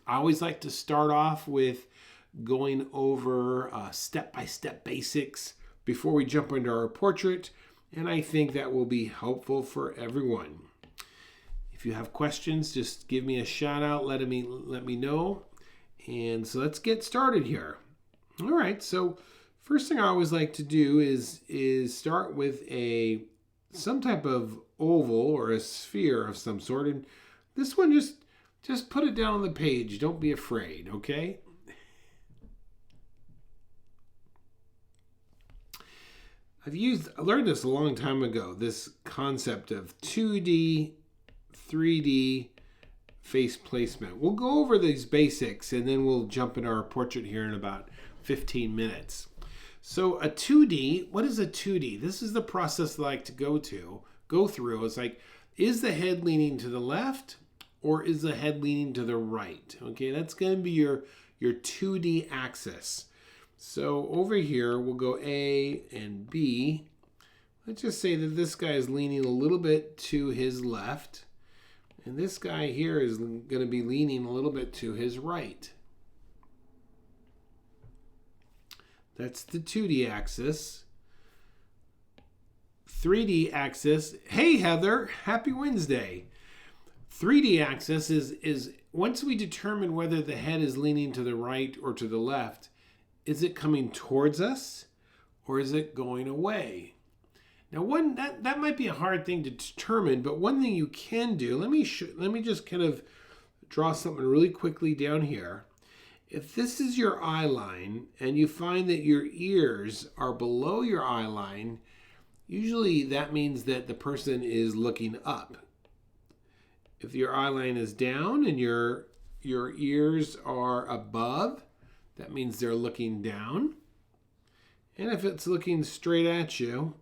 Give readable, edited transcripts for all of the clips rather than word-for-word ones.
I always like to start off with going over step-by-step basics before we jump into our portrait, and I think that will be helpful for everyone. If you have questions, just give me a shout out, let me know. And so let's get started here. All right, so first thing I always like to do is start with some type of oval or a sphere of some sort, and this one just put it down on the page. Don't be afraid, okay? I learned this a long time ago, this concept of 2D, 3D face placement. We'll go over these basics and then we'll jump into our portrait here in about 15 minutes. So a 2D, what is a 2D? This is the process I like to go through. It's like, is the head leaning to the left or is the head leaning to the right? Okay, that's going to be your 2D axis. So over here, we'll go A and B. Let's just say that this guy is leaning a little bit to his left. And this guy here is going to be leaning a little bit to his right. That's the 2D axis. 3D axis. Hey, Heather, happy Wednesday. 3D axis is once we determine whether the head is leaning to the right or to the left, is it coming towards us or is it going away? Now, that might be a hard thing to determine, but one thing you can do, let me just kind of draw something really quickly down here. If this is your eye line and you find that your ears are below your eye line, usually that means that the person is looking up. If your eye line is down and your ears are above, that means they're looking down. And if it's looking straight at you,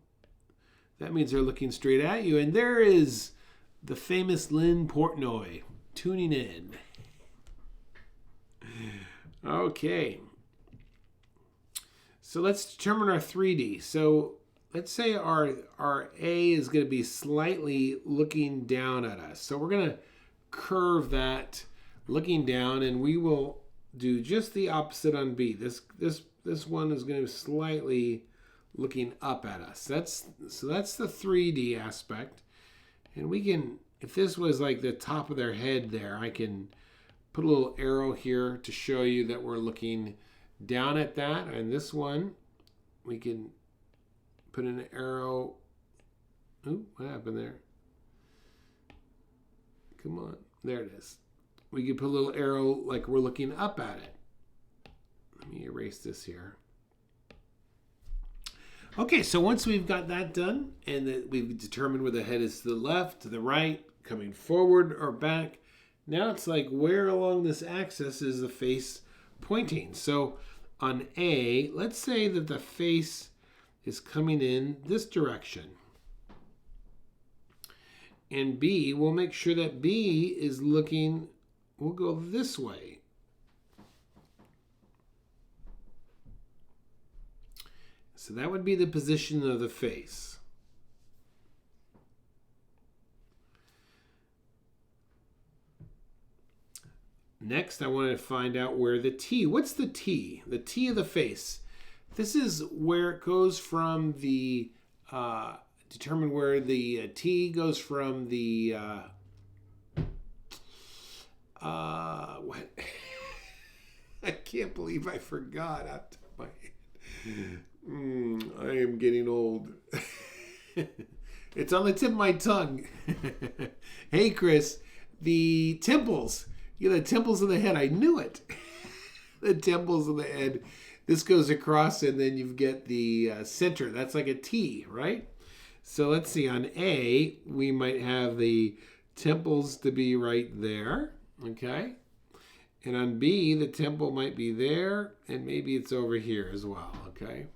that means they're looking straight at you. And there is the famous Lynn Portnoy tuning in. Okay. So let's determine our 3D. So let's say our A is going to be slightly looking down at us. So we're going to curve that looking down, and we will do just the opposite on B. This one is going to be slightly looking up at us. That's the 3D aspect. And we can, if this was like the top of their head there, I can put a little arrow here to show you that we're looking down at that. And this one, we can put an arrow. Ooh, what happened there? Come on, there it is. We can put a little arrow like we're looking up at it. Let me erase this here. Okay, so once we've got that done and that we've determined where the head is to the left, to the right, coming forward or back, now it's like where along this axis is the face pointing. So on A, let's say that the face is coming in this direction. And B, we'll make sure that B is looking, we'll go this way. So that would be the position of the face. Next, I want to find out where the T, what's the T? The T of the face. This is where it goes from the, determine where the T goes from the, what? I can't believe I forgot out of my head. I am getting old. It's on the tip of my tongue. Hey, Chris, the temples. The temples of the head. I knew it. The temples of the head. This goes across, and then you get the center. That's like a T, right? So let's see. On A, we might have the temples to be right there. Okay. And on B, the temple might be there, and maybe it's over here as well. Okay.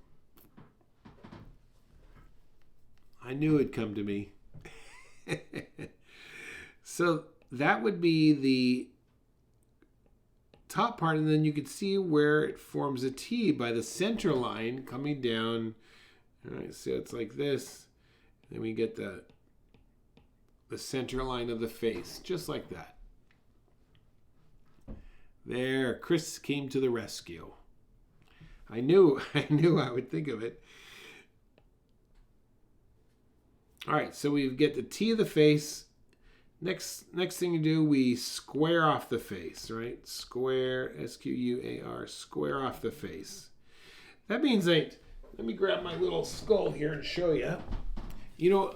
I knew it'd come to me. So that would be the top part, and then you could see where it forms a T by the center line coming down. All right, so it's like this. Then we get the center line of the face, just like that. There, Chris came to the rescue. I knew I would think of it. All right, so we get the T of the face. Next thing you do, we square off the face, right? Square, S-Q-U-A-R, square off the face. That means that, let me grab my little skull here and show you. You know,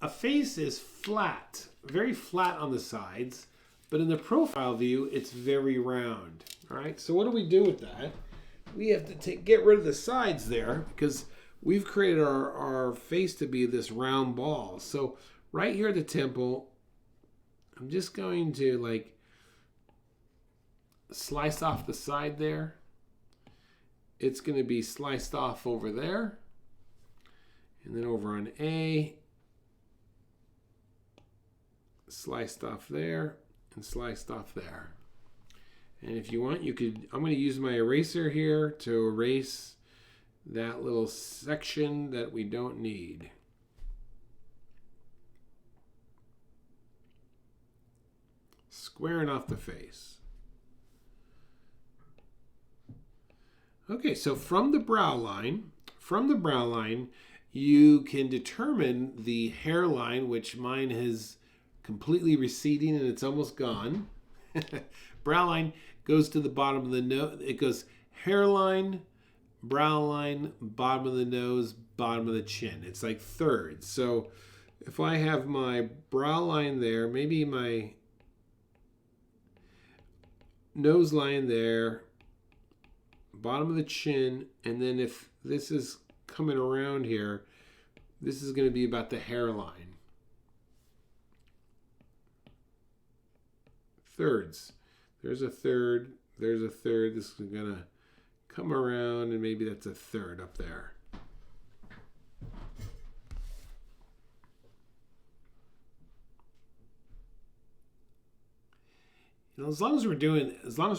a face is flat, very flat on the sides, but in the profile view, it's very round. All right, so what do we do with that? We have to get rid of the sides there because we've created our face to be this round ball. So right here at the temple, I'm just going to like slice off the side there. It's going to be sliced off over there. And then over on A, sliced off there and sliced off there. And if you want, you could, I'm going to use my eraser here to erase that little section that we don't need. Squaring off the face. Okay, so from the brow line, you can determine the hairline, which mine is completely receding and it's almost gone. Brow line goes to the bottom of the nose. It goes hairline, brow line, bottom of the nose, bottom of the chin. It's like thirds. So if I have my brow line there, maybe my nose line there, bottom of the chin, and then if this is coming around here, this is going to be about the hairline. Thirds. There's a third, there's a third. This is going to come around, and maybe that's a third up there. And as long as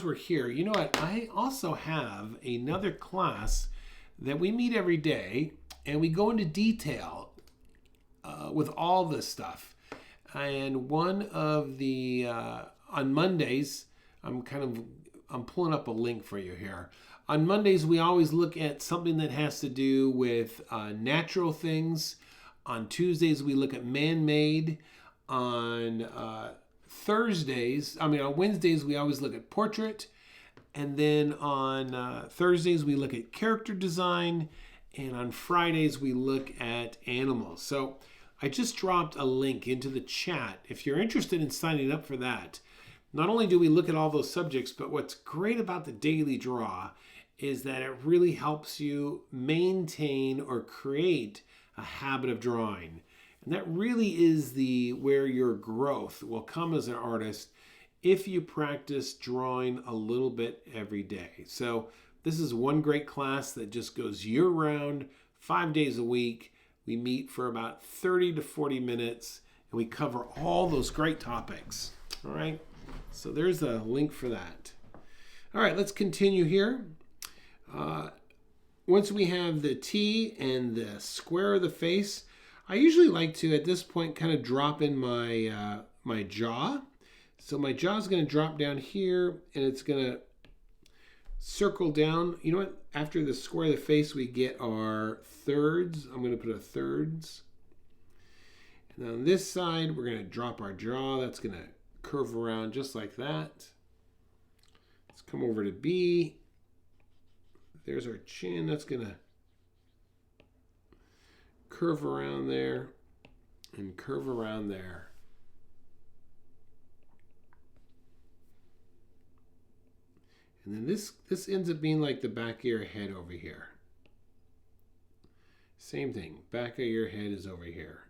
we're here, you know what? I also have another class that we meet every day, and we go into detail with all this stuff. And one of the on Mondays, I'm pulling up a link for you here. On Mondays, we always look at something that has to do with natural things. On Tuesdays, we look at man-made. On Wednesdays, we always look at portrait. And then on Thursdays, we look at character design. And on Fridays, we look at animals. So I just dropped a link into the chat. If you're interested in signing up for that, not only do we look at all those subjects, but what's great about the daily draw is that it really helps you maintain or create a habit of drawing. And that really is where your growth will come as an artist if you practice drawing a little bit every day. So this is one great class that just goes year-round, 5 days a week. We meet for about 30 to 40 minutes, and we cover all those great topics. All right, so there's a link for that. All right, let's continue here. Once we have the T and the square of the face, I usually like to, at this point, kind of drop in my my jaw. So my jaw is going to drop down here, and it's going to circle down. You know what? After the square of the face, we get our thirds. I'm going to put a thirds. And on this side, we're going to drop our jaw. That's going to curve around just like that. Let's come over to B. There's our chin. That's going to curve around there and curve around there. And then this ends up being like the back of your head over here. Same thing. Back of your head is over here.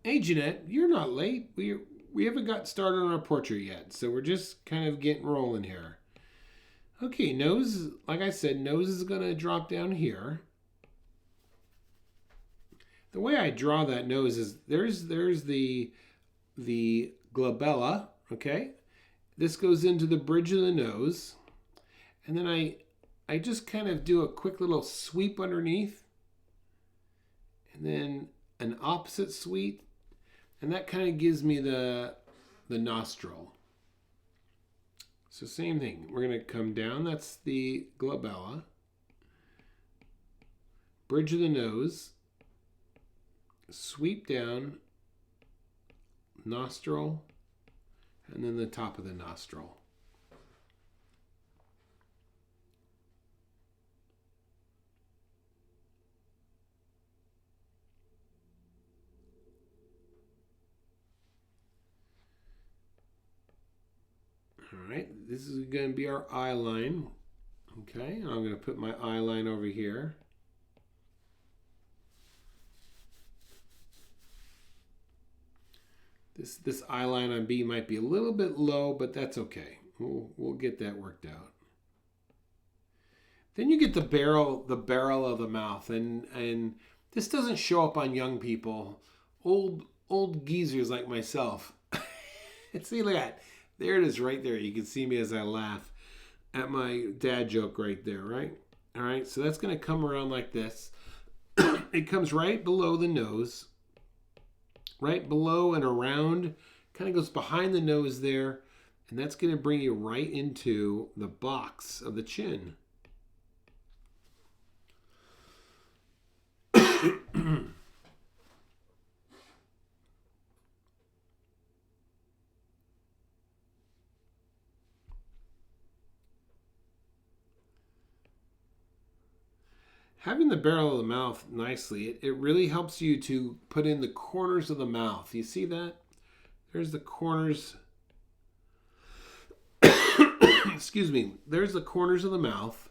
Hey, Jeanette, you're not late. We haven't got started on our portrait yet, so we're just kind of getting rolling here. Okay, nose, like I said, nose is going to drop down here. The way I draw that nose is there's the glabella, okay? this goes into the bridge of the nose. And then I just kind of do a quick little sweep underneath. And then an opposite sweep. And that kind of gives me the nostril. So same thing. We're going to come down. That's the glabella. Bridge of the nose. Sweep down. Nostril. And then the top of the nostril. All right, this is going to be our eye line. Okay, and I'm going to put my eye line over here. This eye line on B might be a little bit low, but that's okay. We'll get that worked out. Then you get the barrel of the mouth, and this doesn't show up on young people, old geezers like myself. See, look at that. There it is right there. You can see me as I laugh at my dad joke right there, right? All right, so that's going to come around like this. It comes right below the nose, right below and around, kind of goes behind the nose there, and that's going to bring you right into the box of the chin. Having the barrel of the mouth nicely, it really helps you to put in the corners of the mouth. You see that? There's the corners. Excuse me. There's the corners of the mouth.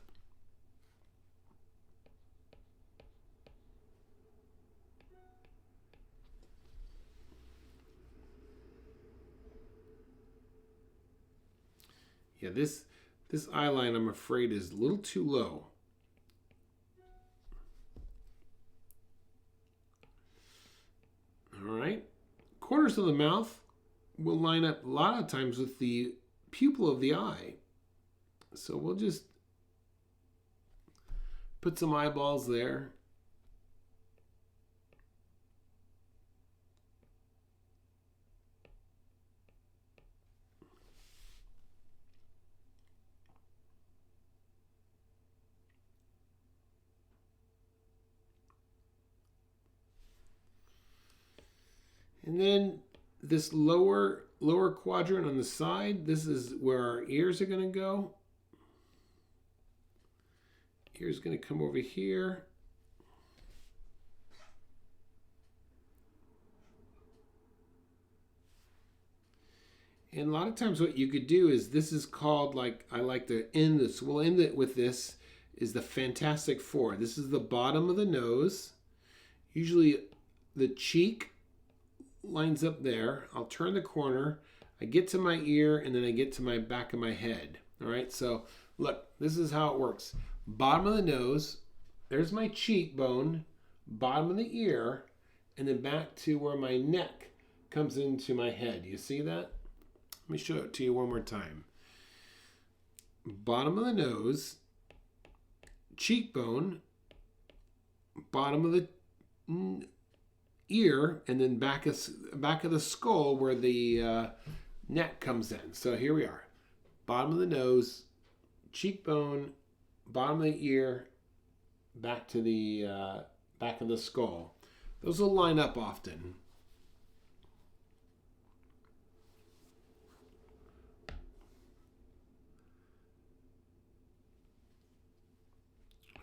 Yeah, this eye line, I'm afraid, is a little too low. All right. Corners of the mouth will line up a lot of times with the pupil of the eye. So we'll just put some eyeballs there. And then this lower quadrant on the side, this is where our ears are going to go. Ears going to come over here. And a lot of times what you could do is, this is called, like, I like to end this. We'll end it with this, is the Fantastic Four. This is the bottom of the nose. Usually the cheek lines up there. I'll turn the corner. I get to my ear, and then I get to my back of my head. All right, so look, this is how it works. Bottom of the nose, there's my cheekbone, bottom of the ear, and then back to where my neck comes into my head. You see that? Let me show it to you one more time. Bottom of the nose, cheekbone, bottom of the ear, and then back of the skull where the neck comes in. So here we are. Bottom of the nose, cheekbone, bottom of the ear, back to the back of the skull. Those will line up often.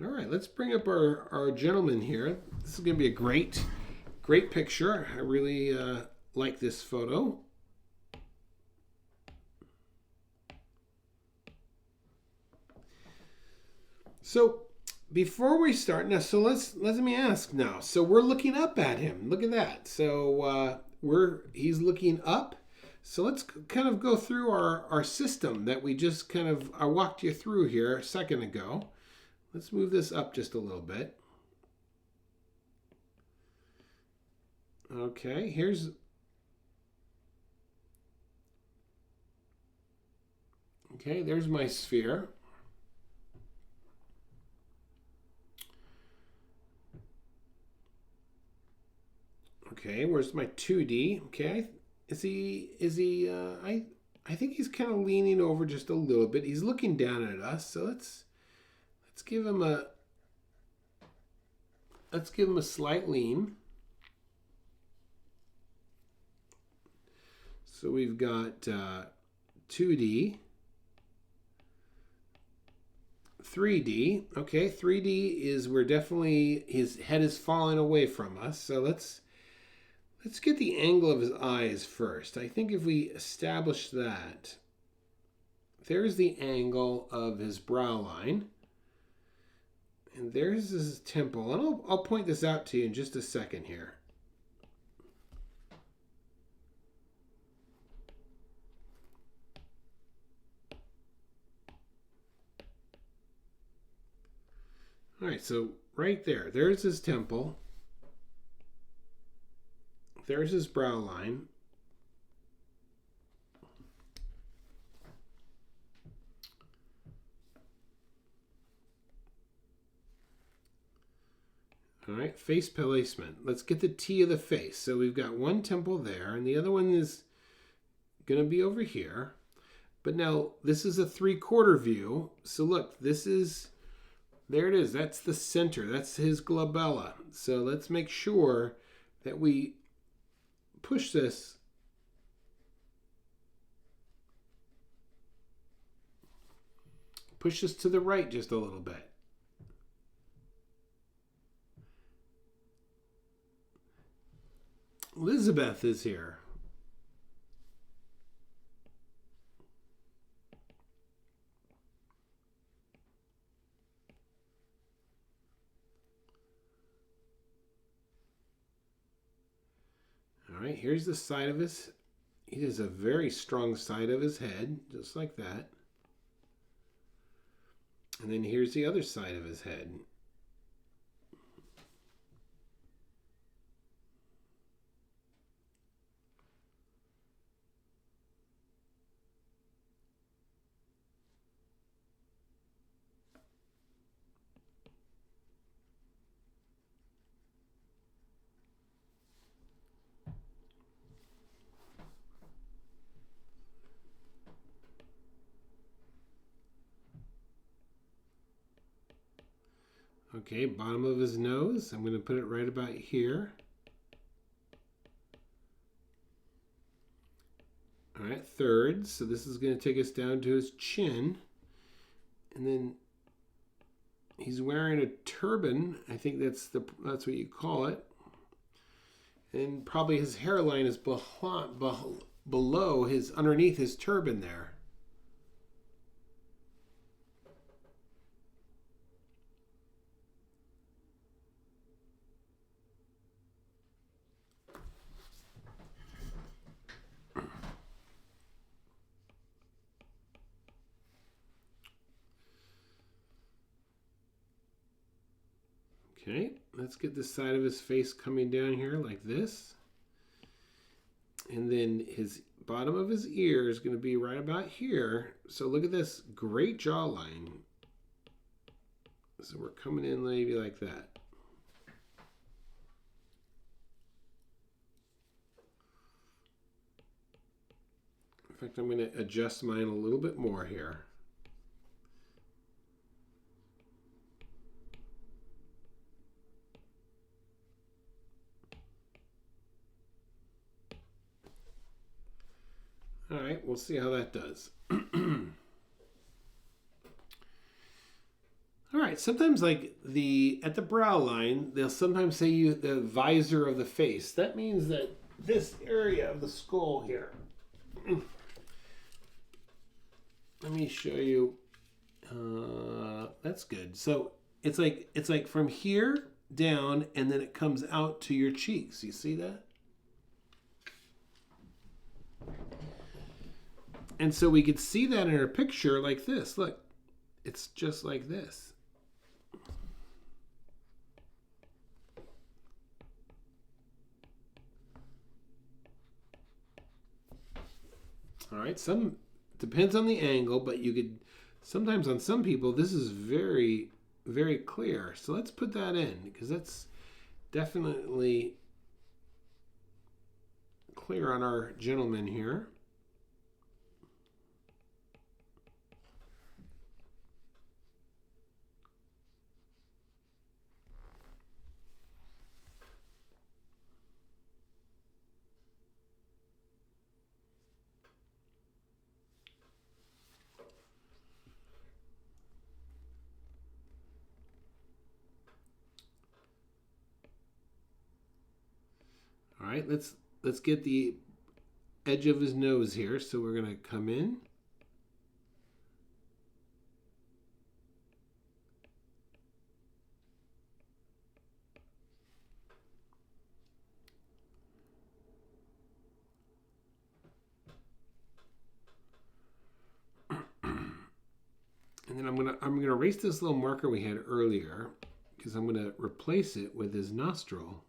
All right, let's bring up our gentleman here. This is going to be a great picture. I really like this photo. So before we start now, so let me ask now. So we're looking up at him. Look at that. So he's looking up. So let's kind of go through our system that we just kind of I walked you through here a second ago. Let's move this up just a little bit. Okay, here's Okay, there's my sphere. Okay, where's my 2D? Okay, I think he's kind of leaning over just a little bit. He's looking down at us, so let's give him a slight lean. So we've got 2D, 3D. Okay, 3D is where definitely his head is falling away from us. So let's get the angle of his eyes first. I think if we establish that, there's the angle of his brow line. And there's his temple. And I'll point this out to you in just a second here. All right, so right there's his temple. There's his brow line. All right, face placement. Let's get the T of the face. So we've got one temple there, and the other one is going to be over here. But now this is a 3/4 view. So look, there it is. That's the center. That's his glabella. So let's make sure that we push this to the right just a little bit. Elizabeth is here. All right, here's the side of his. He has a very strong side of his head, just like that. And then here's the other side of his head. Okay, bottom of his nose. I'm going to put it right about here. All right, thirds. So this is going to take us down to his chin. And then he's wearing a turban. I think that's what you call it. And probably his hairline is below underneath his turban there. Okay, let's get the side of his face coming down here like this. And then his bottom of his ear is going to be right about here. So look at this great jawline. So we're coming in maybe like that. In fact, I'm going to adjust mine a little bit more here. All right, we'll see how that does. All right, sometimes like at the brow line, they'll sometimes say the visor of the face. That means that this area of the skull here. Let me show you. That's good. So it's like from here down, and then it comes out to your cheeks. You see that? And so we could see that in our picture like this. Look, it's just like this. All right, some depends on the angle, but you could sometimes on some people this is very, very clear. So let's put that in because that's definitely clear on our gentleman here. All right, let's get the edge of his nose here. So we're going to come in. And then I'm gonna erase this little marker we had earlier because I'm gonna replace it with his nostril.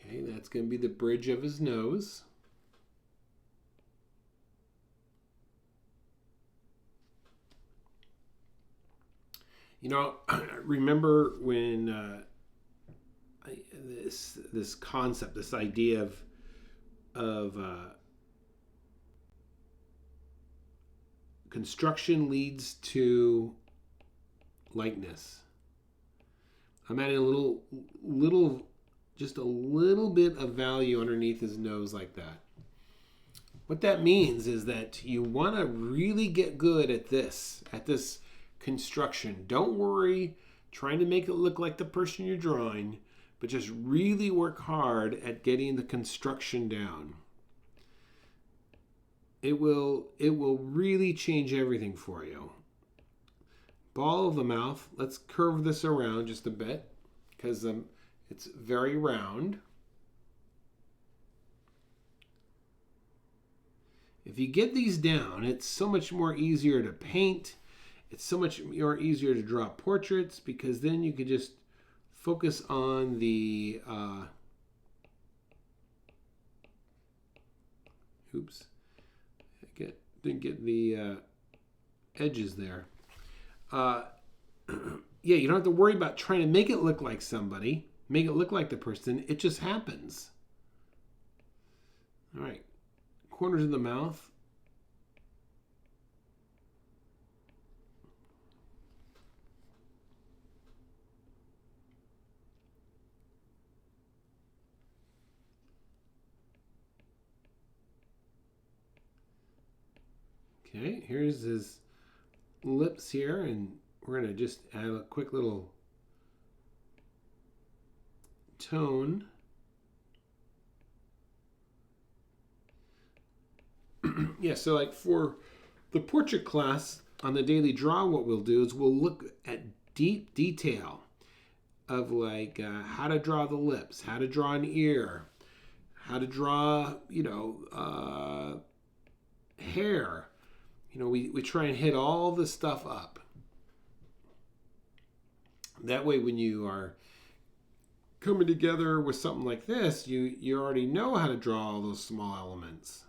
Okay, that's gonna be the bridge of his nose. You know, remember when this concept, this idea of construction leads to likeness. I'm adding just a little bit of value underneath his nose like that. What that means is that you want to really get good at this construction. Don't worry trying to make it look like the person you're drawing, but just really work hard at getting the construction down. It will really change everything for you. Ball of the mouth. Let's curve this around just a bit because it's very round. If you get these down, it's so much more easier to paint. It's so much more easier to draw portraits because then you can just focus on the oops, didn't get the edges there. Yeah, you don't have to worry about trying to make it look like somebody, make it look like the person. It just happens. All right, corners of the mouth. Okay, here's his lips here, and we're going to just add a quick little tone. Yeah, so like for the portrait class on the daily draw, what we'll do is we'll look at deep detail of like how to draw the lips, how to draw an ear, how to draw, hair. We try and hit all this stuff up. That way when you are coming together with something like this, you already know how to draw all those small elements.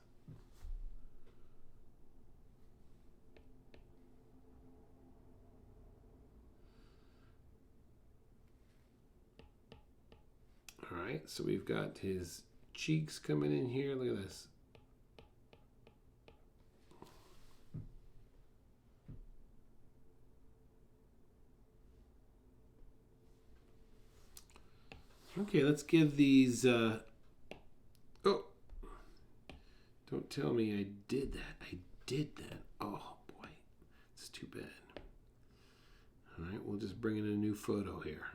All right, so we've got his cheeks coming in here. Look at this. Okay, let's give these... oh, don't tell me I did that. I did that. Oh, boy. It's too bad. All right, we'll just bring in a new photo here.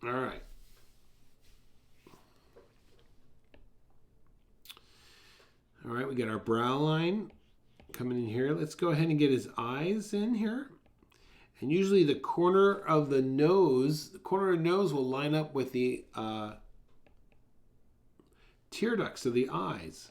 All right. we got our brow line coming in here. Let's go ahead and get his eyes in here. And usually the corner of the nose will line up with the tear ducts of the eyes.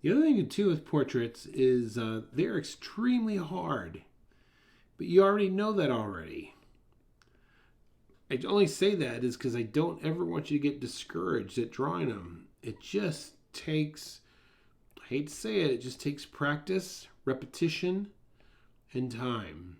The other thing too with portraits is they're extremely hard, but you already know that already. I only say that is because I don't ever want you to get discouraged at drawing them. It just takes, I hate to say it, it just takes practice, repetition, and time.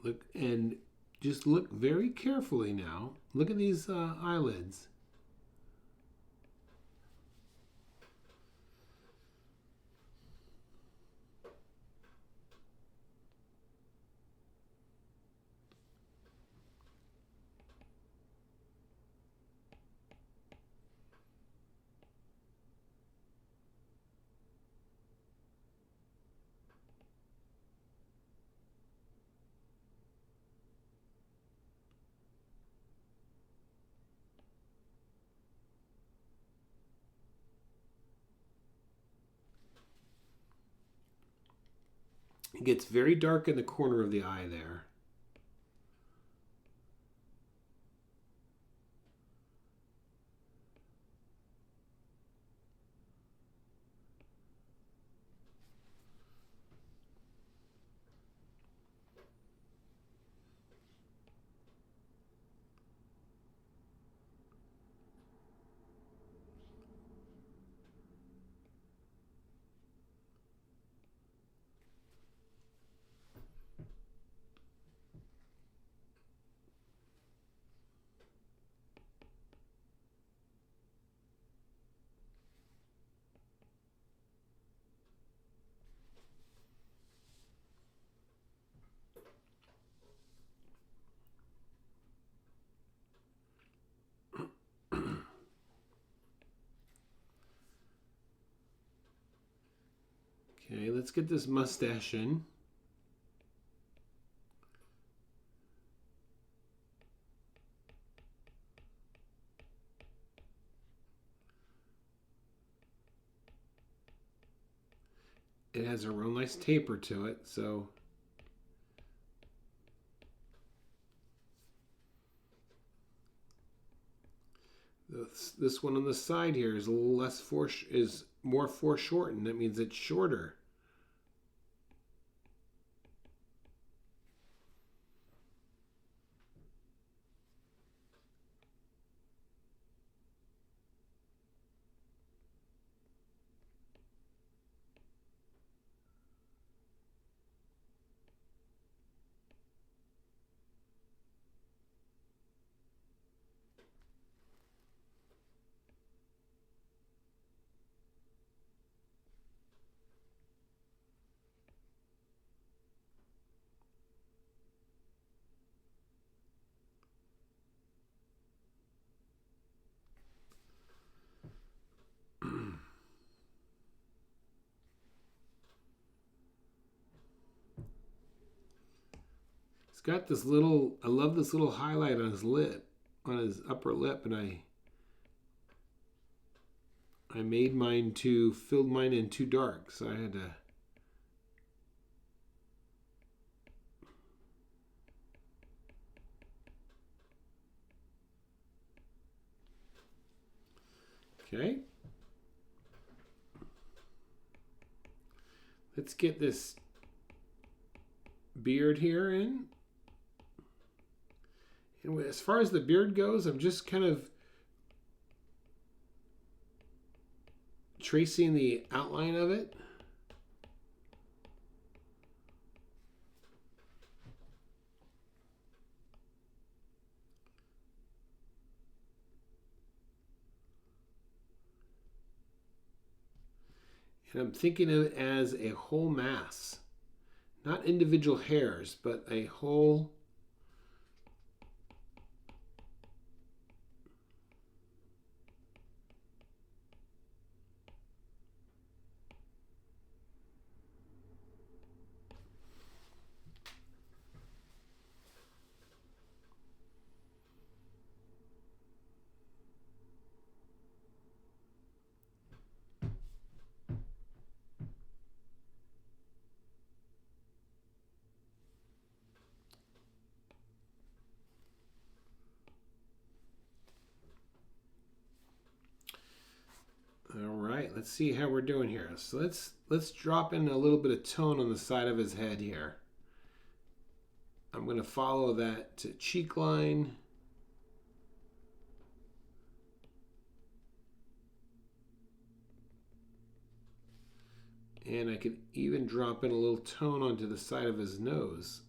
Look, and just look very carefully now. Look at these eyelids. It gets very dark in the corner of the eye there. Okay, let's get this mustache in. It has a real nice taper to it, so this one on the side here is a little less is more foreshortened. That means it's shorter. He's got this little, I love this little highlight on his lip, on his upper lip, and I made mine filled mine in too dark, so I had to. Okay. Let's get this beard here in. And as far as the beard goes, I'm just kind of tracing the outline of it. And I'm thinking of it as a whole mass. Not individual hairs, but a whole All right, let's see how we're doing here. So let's drop in a little bit of tone on the side of his head here. I'm going to follow that to cheek line. And I could even drop in a little tone onto the side of his nose.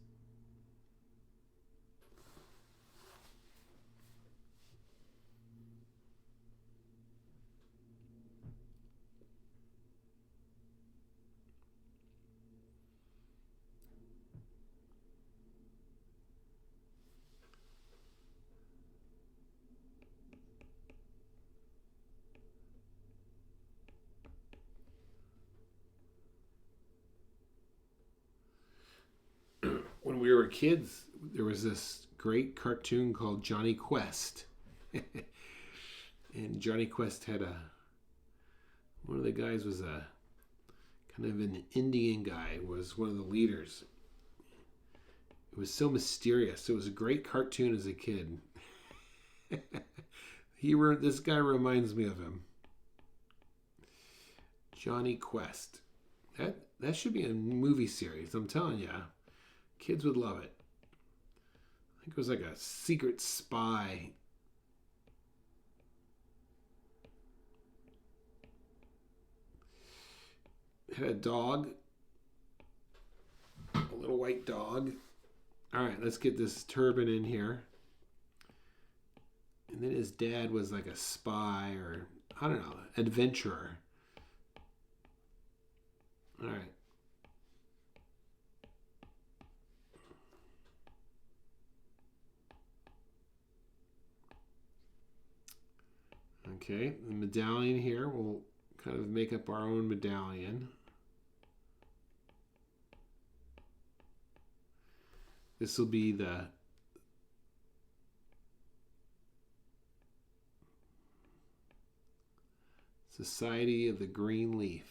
When we were kids, there was this great cartoon called Johnny Quest. And Johnny Quest had one of the guys was a kind of an Indian guy, was one of the leaders. It was so mysterious. It was a great cartoon as a kid. This guy reminds me of him. Johnny Quest. That should be a movie series, I'm telling you. Kids would love it. I think it was like a secret spy. Had a dog. A little white dog. All right, let's get this turban in here. And then his dad was like a spy or, I don't know, adventurer. All right. Okay, the medallion here, we'll kind of make up our own medallion. This will be the Society of the Green Leaf.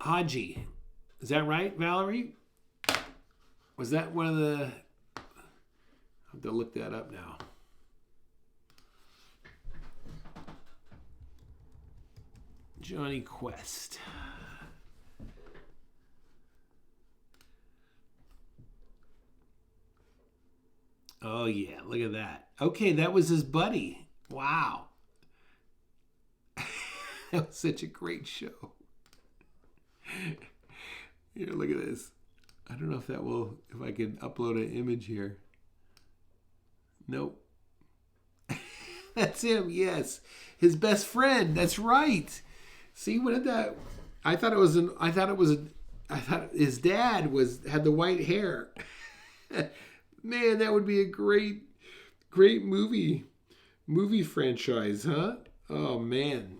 Haji. Is that right, Valerie? Was that one of the... I'll have to look that up now. Johnny Quest. Oh, yeah. Look at that. Okay, that was his buddy. Wow. That was such a great show. Here, look at this. I don't know if I can upload an image here. Nope. That's him, yes. His best friend. That's right. See, what did that... I thought his dad had the white hair. Man, that would be a great movie franchise, huh? Oh, man.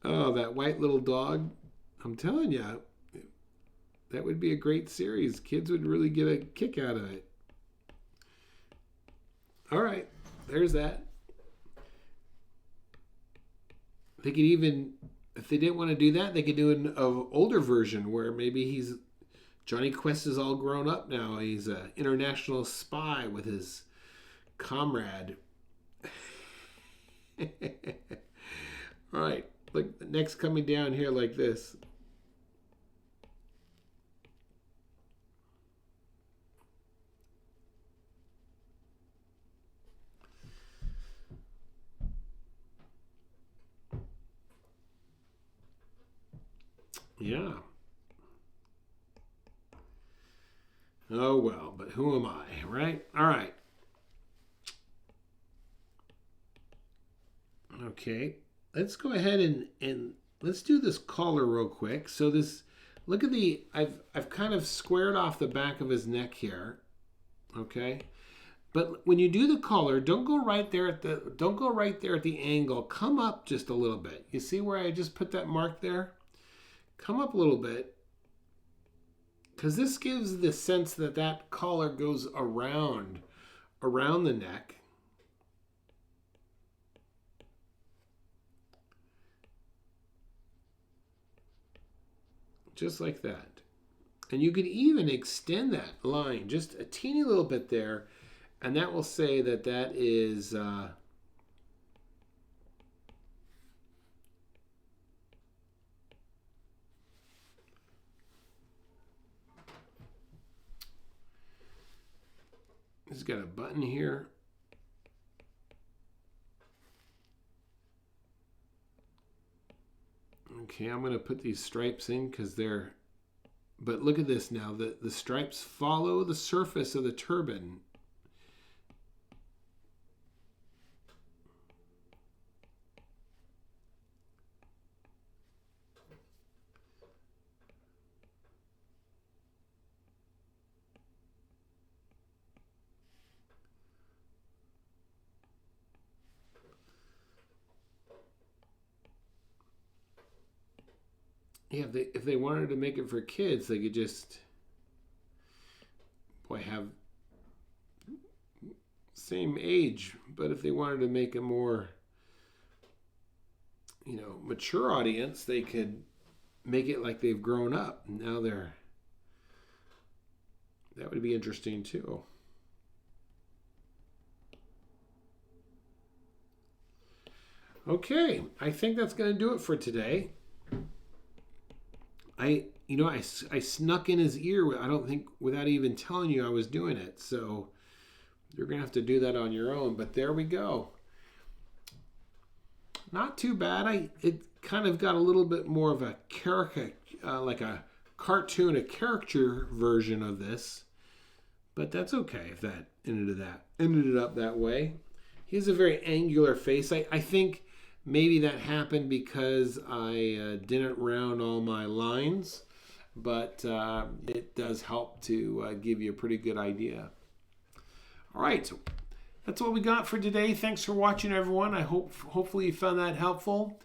Oh, that white little dog. I'm telling you, that would be a great series. Kids would really get a kick out of it. All right, there's that. They could even if they didn't want to do that, they could do an older version where maybe Johnny Quest is all grown up now. He's an international spy with his comrade. All right, look, next coming down here like this. Yeah. Oh well, but who am I, right? All right. Okay, let's go ahead and let's do this collar real quick. So this, look at I've kind of squared off the back of his neck here. Okay, but when you do the collar, don't go right there at the angle. Come up just a little bit. You see where I just put that mark there? Come up a little bit, because this gives the sense that that collar goes around the neck. Just like that. And you can even extend that line just a teeny little bit there, and that will say that that is it's got a button here. Okay, I'm going to put these stripes in because they're, but look at this now. The stripes follow the surface of the turban. Yeah, if they wanted to make it for kids, they could just, have same age. But if they wanted to make a more, mature audience, they could make it like they've grown up. Now that would be interesting too. Okay, I think that's going to do it for today. I snuck in his ear, I don't think, without even telling you I was doing it. So you're going to have to do that on your own. But there we go. Not too bad. It kind of got a little bit more of a caricature, like a cartoon, a caricature version of this. But that's okay if that ended up that way. He has a very angular face. I think maybe that happened because I didn't round all my lines, but it does help to give you a pretty good idea. All right, so that's what we got for today. Thanks for watching, everyone. Hopefully you found that helpful.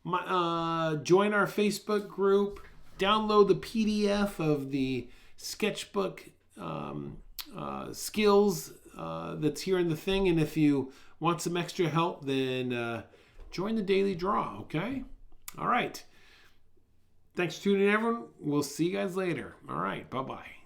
Join our Facebook group. Download the PDF of the sketchbook skills that's here in the thing, and if you want some extra help, then join the daily draw, okay? All right. Thanks for tuning in, everyone. We'll see you guys later. All right. Bye-bye.